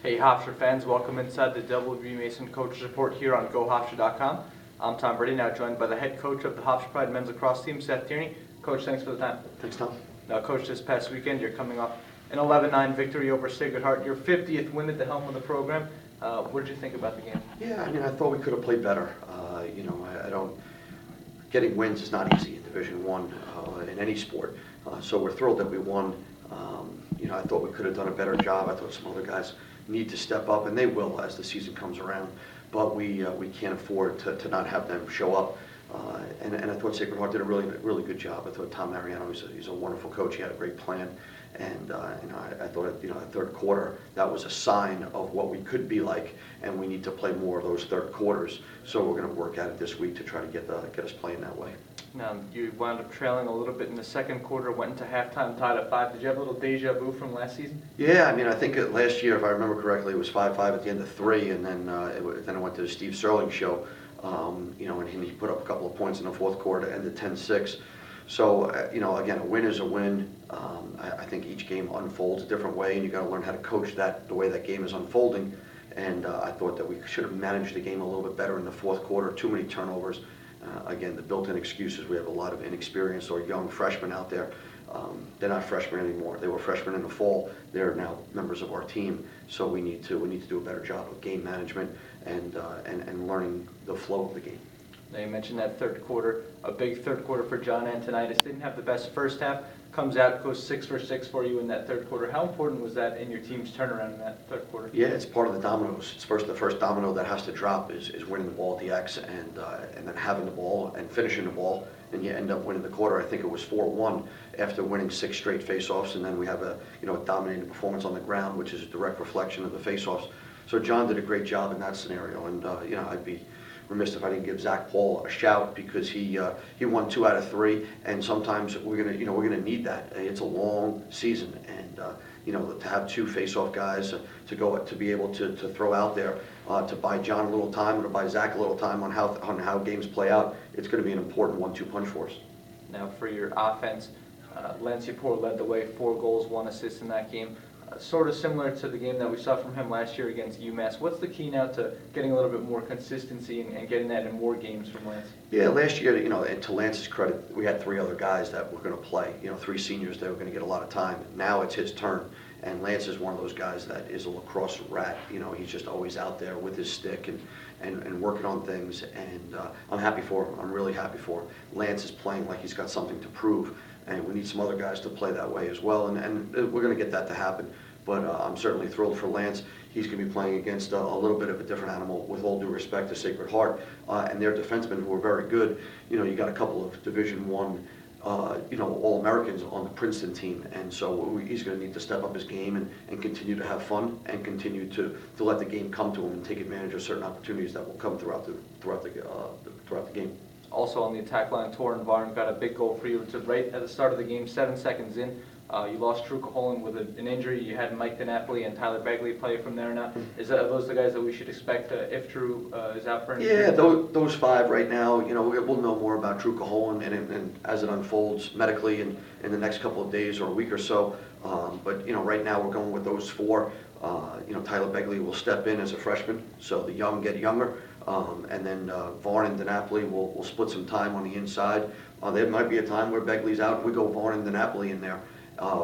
Hey Hofstra fans, welcome inside the W. Mason Coaches Report here on GoHofstra.com. I'm Tom Brady, now joined by the head coach of the Hofstra Pride men's lacrosse team, Seth Tierney. Coach, thanks for the time. Thanks, Tom. Now, Coach, this past weekend you're coming off an 11-9 victory over Sacred Heart, your 50th win at the helm of the program. What did you think about the game? Yeah, I thought we could have played better. I don't. Getting wins is not easy in Division One in any sport. So we're thrilled that we won. I thought we could have done a better job. I thought some other guys need to step up, and they will as the season comes around. But we can't afford to not have them show up. And I thought Sacred Heart did a really good job. I thought Tom Mariano, he's a wonderful coach. He had a great plan. And I thought, third quarter, that was a sign of what we could be like, and we need to play more of those third quarters. So we're going to work at it this week to try to get us playing that way. Now, you wound up trailing a little bit in the second quarter, went into halftime tied at 5. Did you have a little deja vu from last season? Yeah, I think last year, if I remember correctly, it was 5-5 at the end of 3, and then I went to the Steve Sterling show, and he put up a couple of points in the fourth quarter to end at 10-6. So, again, a win is a win. I think each game unfolds a different way, and you got to learn how to coach that the way that game is unfolding. And I thought that we should have managed the game a little bit better in the fourth quarter. Too many turnovers. Again, the built-in excuses. We have a lot of inexperienced or young freshmen out there. They're not freshmen anymore. They were freshmen in the fall. They're now members of our team. So we need to do a better job of game management and learning the flow of the game. Now, you mentioned that third quarter, a big third quarter for John Antonitis. Didn't have the best first half, comes out, goes 6 for 6 for you in that third quarter. How important was that in your team's turnaround in that third quarter? Yeah, it's part of the dominoes. It's the first domino that has to drop is winning the ball at the X and then having the ball and finishing the ball, and you end up winning the quarter. I think it was 4-1 after winning 6 straight faceoffs, and then we have a dominating performance on the ground, which is a direct reflection of the faceoffs. So John did a great job in that scenario, and I'd be remiss if I didn't give Zach Paul a shout because he won 2 out of 3, and sometimes we're gonna need that. It's a long season, and to have 2 face-off guys to be able to throw out there to buy John a little time or to buy Zach a little time on how games play out. It's going to be an important 1-2 punch for us. Now for your offense, Lance Yapor led the way, 4 goals, 1 assist in that game. Sort of similar to the game that we saw from him last year against UMass. What's the key now to getting a little bit more consistency and getting that in more games from Lance? Yeah, last year, and to Lance's credit, we had 3 other guys that were going to play. 3 seniors that were going to get a lot of time. Now it's his turn, and Lance is one of those guys that is a lacrosse rat. He's just always out there with his stick and working on things, and I'm happy for him. I'm really happy for him. Lance is playing like he's got something to prove, and we need some other guys to play that way as well, and we're going to get that to happen. But I'm certainly thrilled for Lance. He's going to be playing against a little bit of a different animal, with all due respect to Sacred Heart and their defensemen who are very good. You got a couple of Division One, All-Americans on the Princeton team, and so he's going to need to step up his game and continue to have fun and continue to let the game come to him and take advantage of certain opportunities that will come throughout the game. Also on the attack line, Torin Varn got a big goal for you. Right at the start of the game, 7 seconds in. You lost Drew Caholen with an injury. You had Mike DiNapoli and Tyler Begley play from there now. Are those the guys that we should expect if Drew is out for an injury? Yeah, those 5 right now, we'll know more about Drew Caholen and as it unfolds medically in the next couple of days or a week or so. But right now we're going with those 4. Tyler Begley will step in as a freshman, so the young get younger. And then Varn and DiNapoli will split some time on the inside. There might be a time where Begley's out and we go Varn and DiNapoli in there.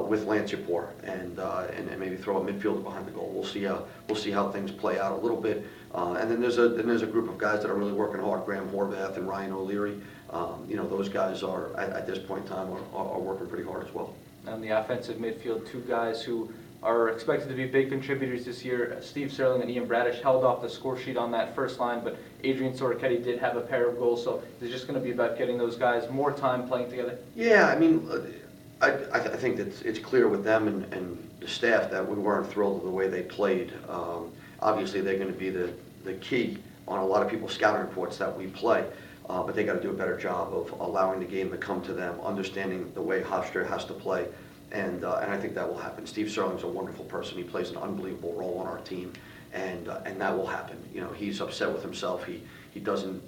With Lance Yapor and maybe throw a midfielder behind the goal. We'll see how things play out a little bit. And then there's a group of guys that are really working hard. Graham Horvath and Ryan O'Leary. Those guys are at this point in time are working pretty hard as well. On the offensive midfield, 2 guys who are expected to be big contributors this year. Steve Sterling and Ian Bradish held off the score sheet on that first line, but Adrian Sorochetti did have a pair of goals. So it's just going to be about getting those guys more time playing together. Yeah, I think that it's clear with them and the staff that we weren't thrilled with the way they played. Obviously, they're going to be the key on a lot of people's scouting reports that we play, but they got to do a better job of allowing the game to come to them, understanding the way Hofstra has to play, and I think that will happen. Steve Sterling's a wonderful person. He plays an unbelievable role on our team, and that will happen. He's upset with himself. He doesn't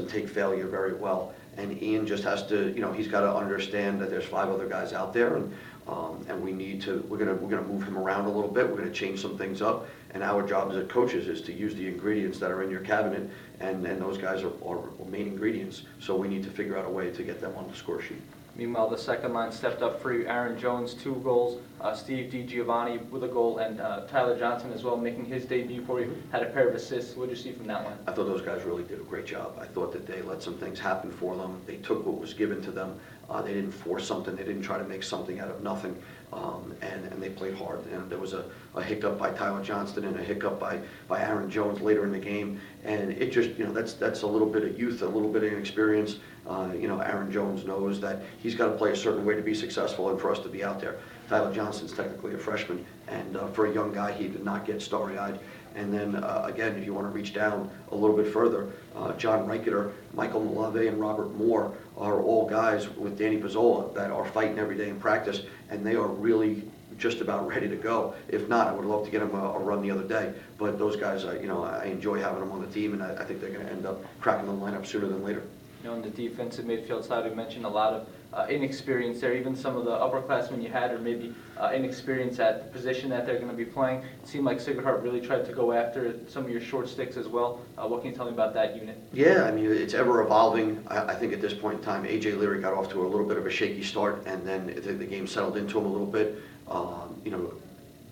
take failure very well. And Ian just has to, he's got to understand that there's 5 other guys out there, and And we're gonna move him around a little bit. We're gonna change some things up. And our job as coaches is to use the ingredients that are in your cabinet, and those guys are main ingredients. So we need to figure out a way to get them on the score sheet. Meanwhile, the second line stepped up for you. Aaron Jones, 2 goals. Steve DiGiovanni with a goal, and Tyler Johnson as well, making his debut for you. Had a pair of assists. What did you see from that line? I thought those guys really did a great job. I thought that they let some things happen for them. They took what was given to them. They didn't force something. They didn't try to make something out of nothing. And they played hard. And there was a hiccup by Tyler Johnston and a hiccup by Aaron Jones later in the game. And it just, that's a little bit of youth, a little bit of inexperience. Aaron Jones knows that he's got to play a certain way to be successful and for us to be out there. Tyler Johnston's technically a freshman, and for a young guy, he did not get starry-eyed. And then, again, if you want to reach down a little bit further, John Reiketer, Michael Malave, and Robert Moore are all guys with Danny Pizzola that are fighting every day in practice, and they are really just about ready to go. If not, I would love to get them a run the other day. But those guys, I enjoy having them on the team, and I think they're going to end up cracking the lineup sooner than later. On the defensive midfield side, we mentioned a lot of inexperience there. Even some of the upperclassmen you had are maybe inexperienced at the position that they're going to be playing. It seemed like Sacred Heart really tried to go after some of your short sticks as well. What can you tell me about that unit? Yeah, I mean, it's ever evolving. I think at this point in time, A.J. Leary got off to a little bit of a shaky start, and then the game settled into him a little bit.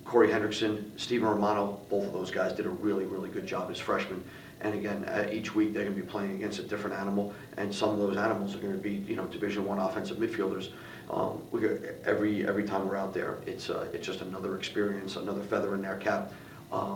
Corey Hendrickson, Steven Romano, both of those guys did a really, really good job as freshmen. And again, each week they're going to be playing against a different animal, and some of those animals are going to be, Division I offensive midfielders. Every time we're out there, it's just another experience, another feather in their cap,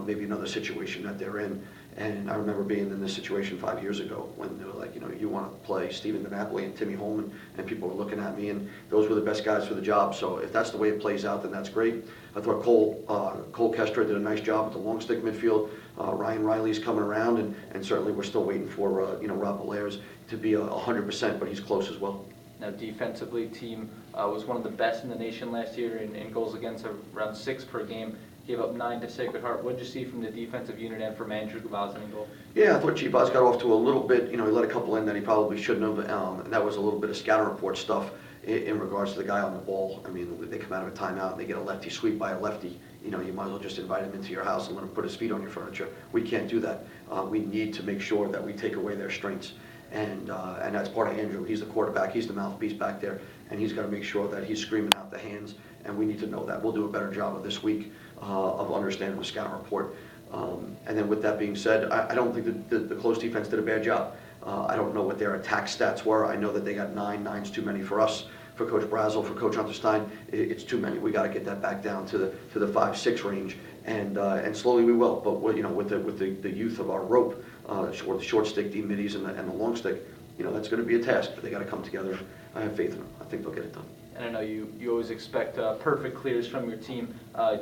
maybe another situation that they're in. And I remember being in this situation 5 years ago when they were like, you want to play Stephen DiNapoli and Timmy Holman, and people were looking at me, and those were the best guys for the job. So if that's the way it plays out, then that's great. I thought Cole Kestra did a nice job with the long stick midfield. Ryan Riley's coming around, and certainly we're still waiting for Rob Valaire's to be 100%, but he's close as well. Now, defensively, team was one of the best in the nation last year in goals against, around 6 per game. Gave up 9 to Sacred Heart. What did you see from the defensive unit and from Andrew Gavazin in goal? Yeah, I thought Chivas got off to a little bit, he let a couple in that he probably shouldn't have, and that was a little bit of scatter report stuff in regards to the guy on the ball. I mean, they come out of a timeout and they get a lefty sweep by a lefty. You might as well just invite him into your house and let him put his feet on your furniture. We can't do that. We need to make sure that we take away their strengths. And that's part of Andrew. He's the quarterback. He's the mouthpiece back there. And he's got to make sure that he's screaming out the hands. And we need to know that. We'll do a better job of this week of understanding the scout report. And then with that being said, I don't think the close defense did a bad job. I don't know what their attack stats were. I know that they got 9. 9's too many for us. For Coach Brazel, for Coach Unterstein, it's too many. We got to get that back down to the 5-6 range, and slowly we will. But with the youth of our rope, or the short stick, D middies, and the long stick, that's going to be a task. But they got to come together. I have faith in them. I think they'll get it done. And I know you always expect perfect clears from your team.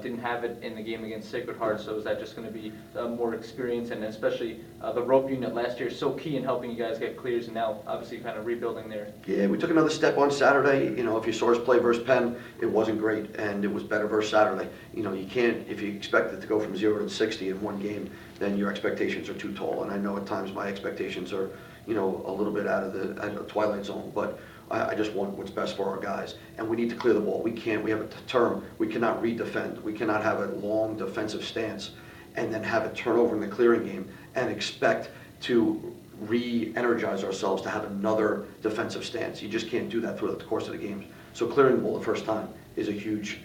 Didn't have it in the game against Sacred Heart, so is that just going to be more experience, and especially the rope unit last year so key in helping you guys get clears, and now obviously kind of rebuilding there? Yeah, we took another step on Saturday. If you saw us play versus Penn, it wasn't great, and it was better versus Saturday. You can't, if you expect it to go from 0 to 60 in one game, then your expectations are too tall. And I know at times my expectations are, a little bit out of the twilight zone, but I just want what's best for our guys. And we need to clear the ball. We have a term, we cannot re-defend. We cannot have a long defensive stance and then have a turnover in the clearing game and expect to re-energize ourselves to have another defensive stance. You just can't do that throughout the course of the games. So clearing the ball the first time is a huge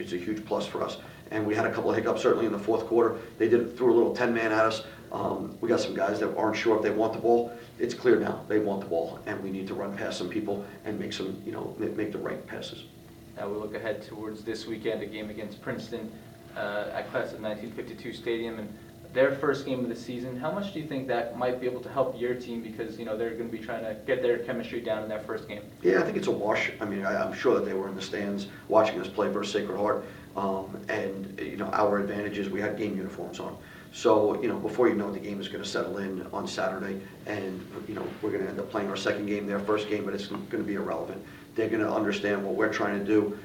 plus for us. And we had a couple of hiccups certainly in the fourth quarter. They threw a little 10-man at us. We got some guys that aren't sure if they want the ball. It's clear now they want the ball, and we need to run past some people and make some, make the right passes. Now we look ahead towards this weekend, a game against Princeton at Class of 1952 Stadium, and their first game of the season. How much do you think that might be able to help your team, because they're going to be trying to get their chemistry down in that first game? Yeah, I think it's a wash. I mean, I'm sure that they were in the stands watching us play versus Sacred Heart, and our advantage is we had game uniforms on. So, before you know it, the game is going to settle in on Saturday, and, we're going to end up playing our second game, their first game, but it's going to be irrelevant. They're going to understand what we're trying to do.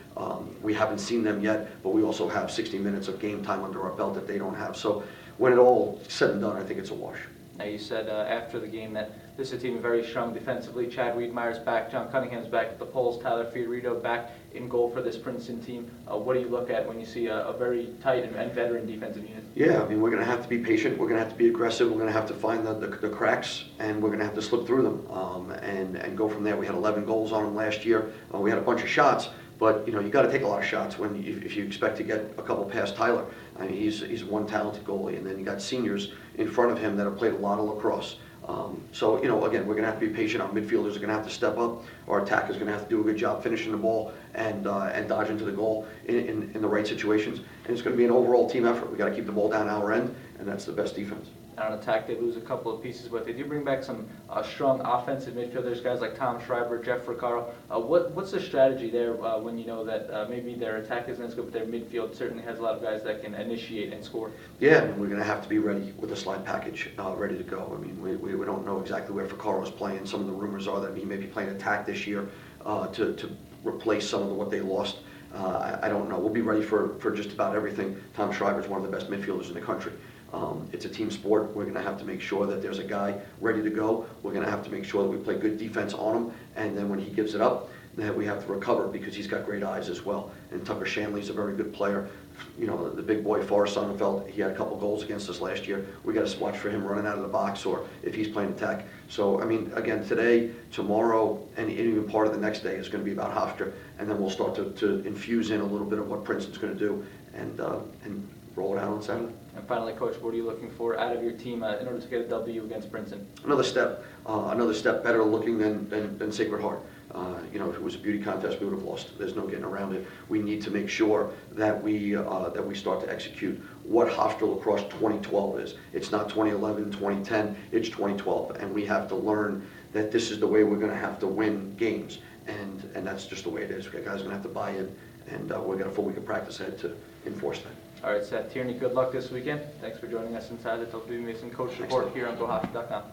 We haven't seen them yet, but we also have 60 minutes of game time under our belt that they don't have. So when it all said and done, I think it's a wash. Now, you said after the game that this is a team very strong defensively. Chad Wiedemeyer's back, John Cunningham's back at the polls, Tyler Fiorito back in goal for this Princeton team. What do you look at when you see a very tight and veteran defensive unit? Yeah, I mean, we're going to have to be patient. We're going to have to be aggressive. We're going to have to find the cracks, and we're going to have to slip through them and go from there. We had 11 goals on them last year. We had a bunch of shots, but you got to take a lot of shots if you expect to get a couple past Tyler. I mean, he's one talented goalie, and then you got seniors in front of him that have played a lot of lacrosse. So, again, we're going to have to be patient. Our midfielders are going to have to step up. Our attackers are going to have to do a good job finishing the ball and dodge into the goal in the right situations. And it's going to be an overall team effort. We've got to keep the ball down our end, and that's the best defense. On attack, they lose a couple of pieces, but they do bring back some strong offensive midfielders, guys like Tom Schreiber, Jeff Recaro. What's the strategy there when you know that maybe their attack isn't as good, but their midfield certainly has a lot of guys that can initiate and score? Yeah, we're going to have to be ready with a slide package, ready to go. I mean, we don't know exactly where Recaro's playing. Some of the rumors are that he may be playing attack this year to replace some of what they lost. I don't know. We'll be ready for just about everything. Tom Schreiber is one of the best midfielders in the country. It's a team sport. We're going to have to make sure that there's a guy ready to go. We're going to have to make sure that we play good defense on him, and then when he gives it up, that we have to recover because he's got great eyes as well. And Tucker Shanley's a very good player. The big boy Forrest Sonnenfeld, he had a couple goals against us last year. We got to watch for him running out of the box or if he's playing attack. So, I mean, again, today, tomorrow, and even part of the next day is going to be about Hofstra, and then we'll start to infuse in a little bit of what Princeton's going to do and roll it out on Saturday. And finally, Coach, what are you looking for out of your team in order to get a W against Princeton? Another step better looking than Sacred Heart. If it was a beauty contest, we would have lost. There's no getting around it. We need to make sure that we start to execute what Hofstra Lacrosse 2012 is. It's not 2011, 2010. It's 2012, and we have to learn that this is the way we're going to have to win games, and that's just the way it is. Guys are going to have to buy in, and we've got a full week of practice ahead to enforce that. All right, Seth Tierney, good luck this weekend. Thanks for joining us inside the WB Mason Coach Report here on GoHofstra.com.